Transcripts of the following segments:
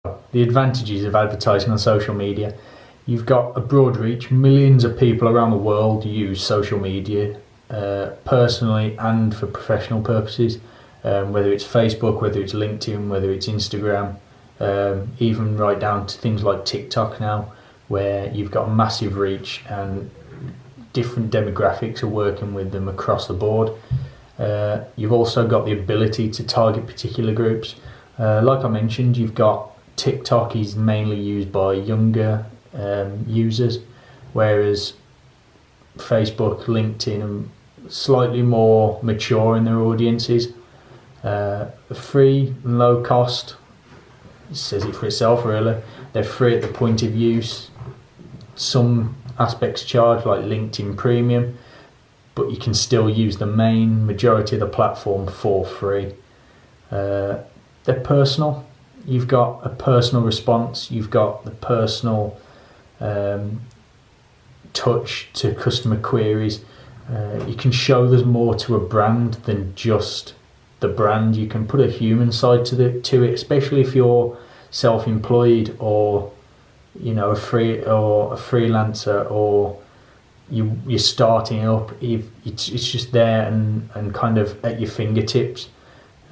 The advantages of advertising on social media. You've got a broad reach. Millions of people around the world use social media personally and for professional purposes, whether it's Facebook, whether it's LinkedIn, whether it's Instagram, even right down to things like TikTok now, where you've got a massive reach and different demographics are working with them across the board. You've also got the ability to target particular groups. Like I mentioned, you've got TikTok is mainly used by younger users, whereas Facebook, LinkedIn are slightly more mature in their audiences. Free and low cost, it says it for itself really. They're free at the point of use. Some aspects charge, like LinkedIn Premium, but you can still use the main majority of the platform for free. They're personal. You've got a personal response. You've got the personal touch to customer queries. You can show there's more to a brand than just the brand. You can put a human side to it, especially if you're self-employed or a freelancer, or you're starting up. It's just there and kind of at your fingertips.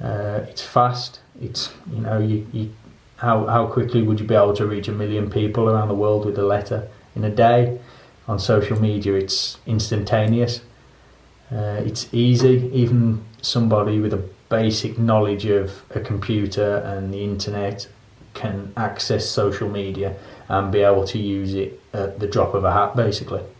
It's fast. It's how quickly would you be able to reach 1 million people around the world with a letter in a day? On social media, it's instantaneous. It's easy. Even somebody with a basic knowledge of a computer and the internet can access social media and be able to use it at the drop of a hat, basically.